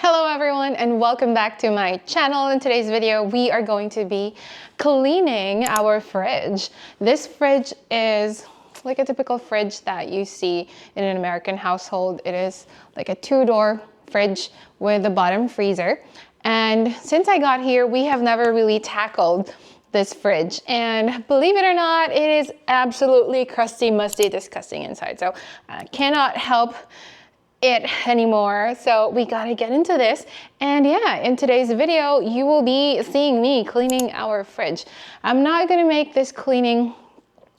Hello everyone and welcome back to my channel. In today's video, we are going to be cleaning our fridge. This fridge is like a typical fridge that you see in an American household. It is like a two-door fridge with a bottom freezer. And since I got here, we have never really tackled this fridge. And believe it or not, it is absolutely crusty, musty, disgusting inside. So I cannot help it anymore, so we gotta get into this. And yeah, in today's video you will be seeing me cleaning our fridge. I'm not gonna make this cleaning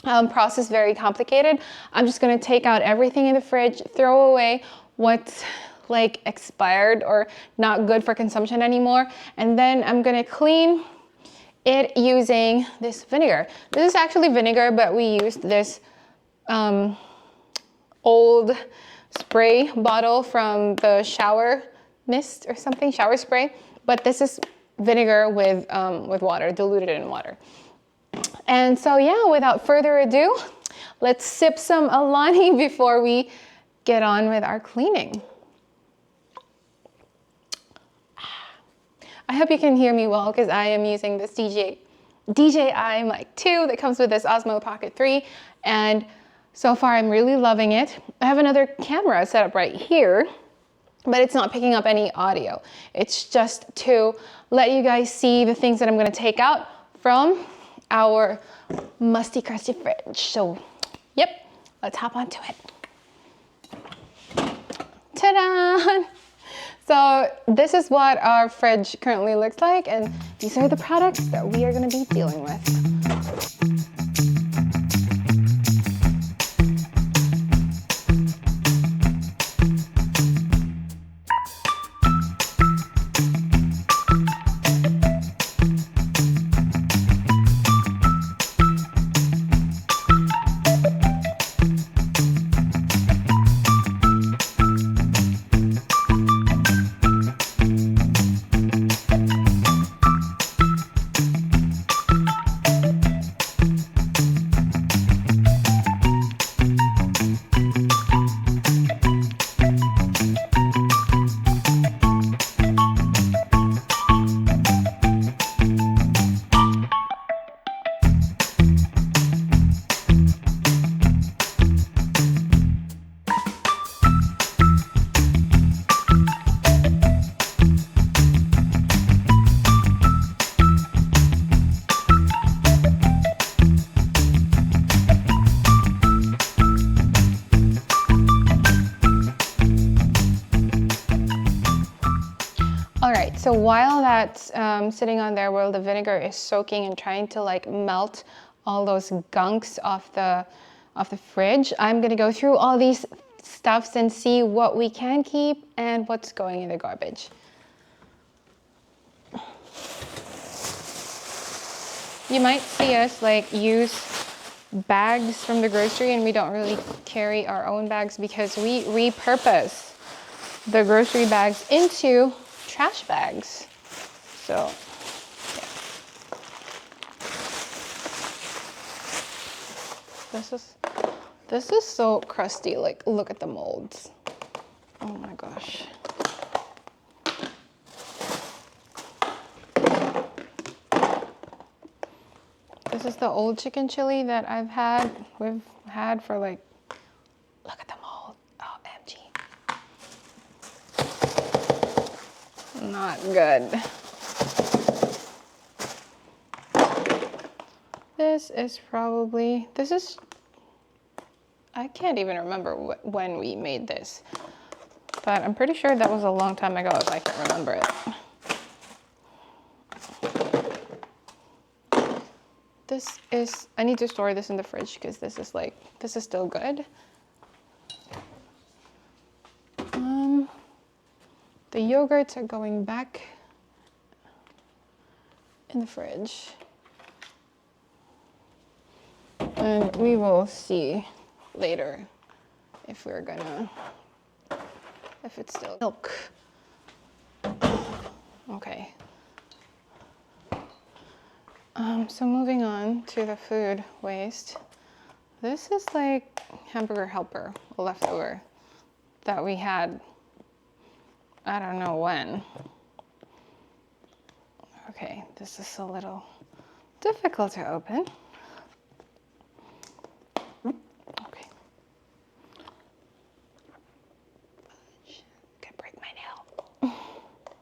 process very complicated. I'm just gonna take out everything in the fridge, throw away what's like expired or not good for consumption anymore, and then I'm gonna clean it using this vinegar. This is actually vinegar, but we used this old spray bottle from the shower mist or something, shower spray, but this is vinegar with water, diluted in water. And so yeah, without further ado, let's sip some Alani before we get on with our cleaning. I hope you can hear me well because I am using this DJI Mic 2 that comes with this Osmo Pocket 3, and so far, I'm really loving it. I have another camera set up right here, but it's not picking up any audio. It's just to let you guys see the things that I'm gonna take out from our musty, crusty fridge. So, yep, let's hop onto it. Ta-da! So this is what our fridge currently looks like, and these are the products that we are gonna be dealing with. So while that's sitting on there, while the vinegar is soaking and trying to like melt all those gunks off the fridge, I'm gonna go through all these stuffs and see what we can keep and what's going in the garbage. You might see us like use bags from the grocery, and we don't really carry our own bags because we repurpose the grocery bags into trash bags. So yeah. This is so crusty. Like, look at the molds. Oh my gosh. This is the old chicken chili that we've had for like, look at the mold. OMG. Not good. I can't even remember when we made this, but I'm pretty sure that was a long time ago if I can remember it. I need to store this in the fridge because this is still good. The yogurts are going back in the fridge. And we will see later if it's still milk. Okay. So moving on to the food waste. This is like hamburger helper leftover that we had I don't know when. Okay, this is a little difficult to open. Okay. Could break my nail.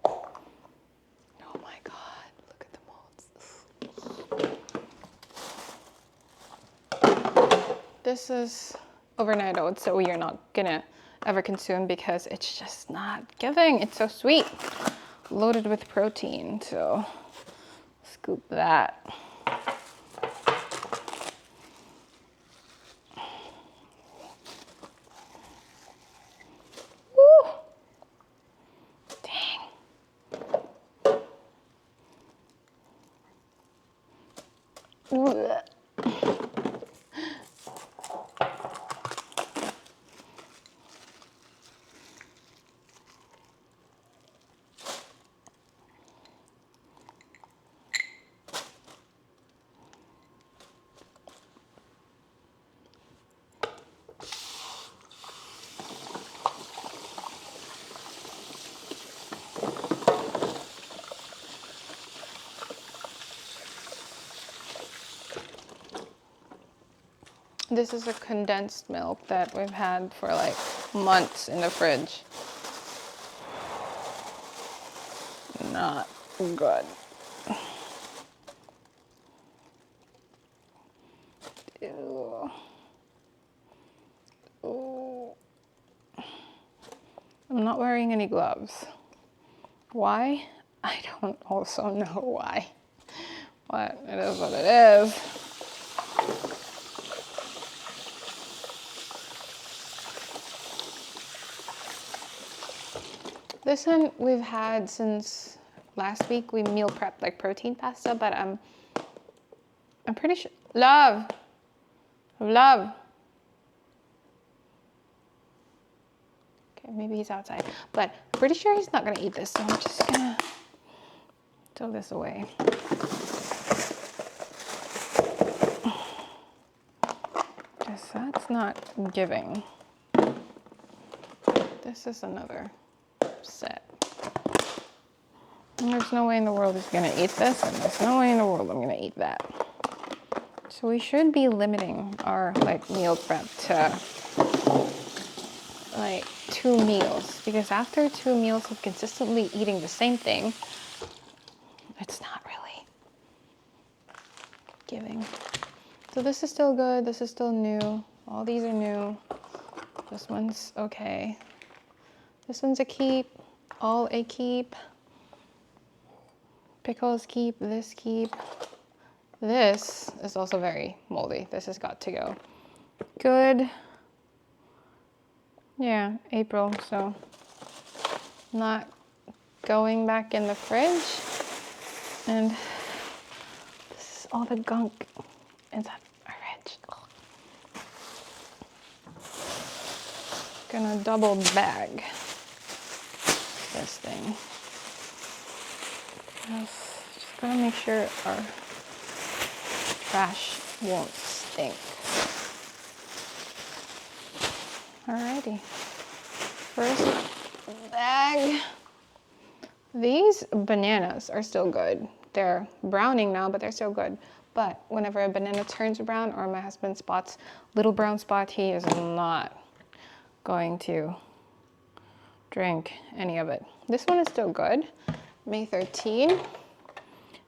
Oh my God, look at the molds. This is overnight oats, so you're not gonna ever consume because it's just not giving. It's so sweet. Loaded with protein, so scoop that. Woo! Dang. Ugh. This is a condensed milk that we've had for like months in the fridge. Not good. Ew. Ooh. I'm not wearing any gloves. Why? I don't also know why. But it is what it is. This one we've had since last week. We meal prepped like protein pasta, but I'm pretty sure. Love. Okay, maybe he's outside, but I'm pretty sure he's not gonna eat this, so I'm just gonna throw this away. Because that's not giving. This is another set. And there's no way in the world he's gonna eat this, and there's no way in the world I'm gonna eat that. So we should be limiting our like meal prep to like 2 meals, because after 2 meals of consistently eating the same thing, it's not really giving. So this is still good, this is still new. All these are new. This one's okay. This one's a keep, all a keep. Pickles keep, this keep. This is also very moldy. This has got to go. Good. Yeah, April, so not going back in the fridge. And this is all the gunk inside our fridge. Ugh. Gonna double bag this thing. Just gonna make sure our trash won't stink. Alrighty, first bag. These bananas are still good. They're browning now, but they're still good. But whenever a banana turns brown or my husband spots little brown spot, he is not going to drink any of it. This one is still good. May 13.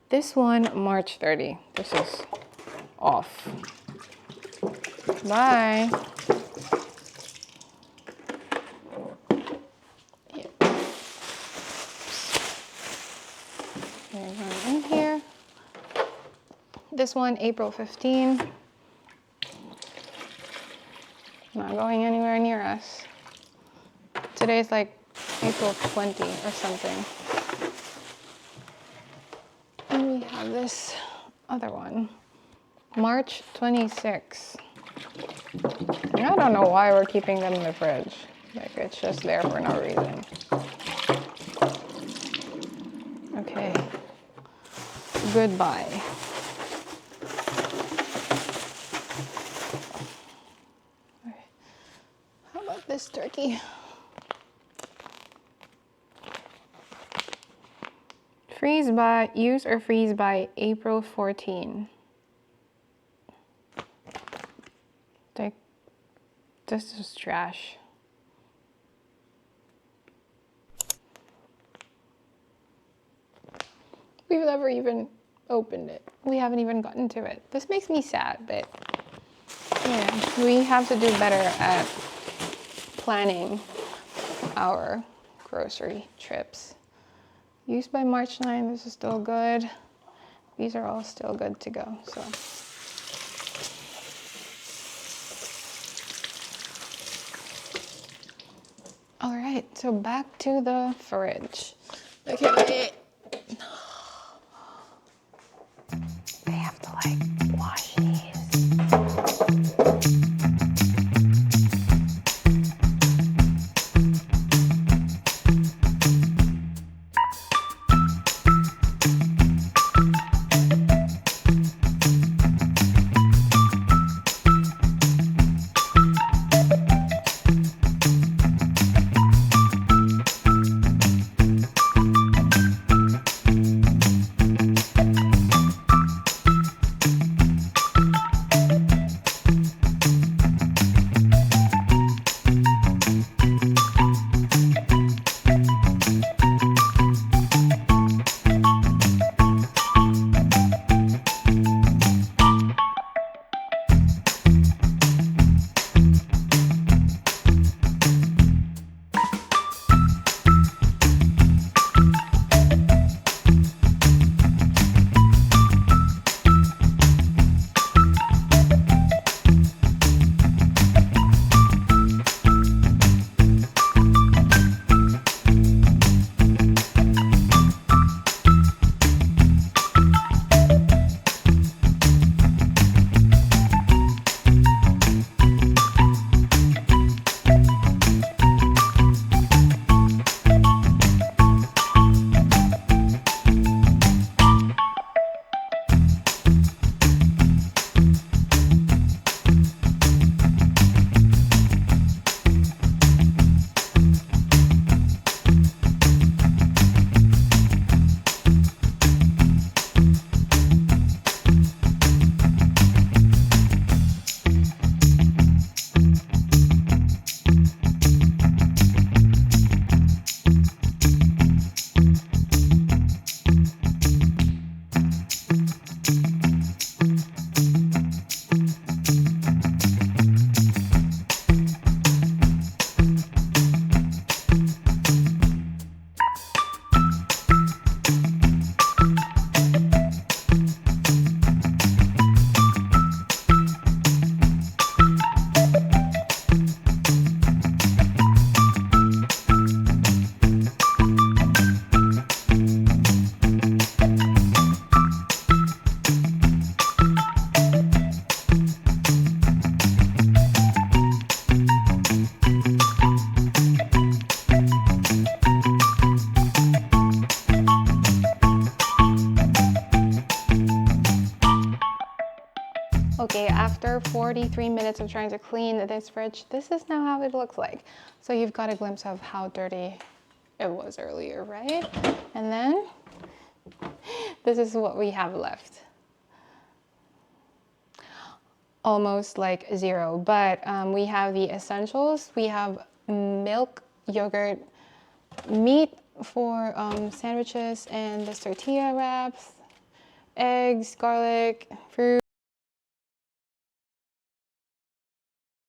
This one, March 30. This is off. Bye. Yeah. There's one in here. This one, April 15. Not going anywhere near us. Today's like April 20 or something. And we have this other one, March 26. And I don't know why we're keeping them in the fridge. Like, it's just there for no reason. Okay. Goodbye. Okay. How about this turkey? Use or freeze by April 14. Like, this is trash. We've never even opened it. We haven't even gotten to it. This makes me sad, but yeah, we have to do better at planning our grocery trips. Used by March 9, this is still good. These are all still good to go, so. All right, so back to the fridge. Okay. I have to like wash these. Okay, after 43 minutes of trying to clean this fridge, this is now how it looks like. So you've got a glimpse of how dirty it was earlier, right? And then this is what we have left. Almost like zero, but we have the essentials. We have milk, yogurt, meat for sandwiches and the tortilla wraps, eggs, garlic, fruit.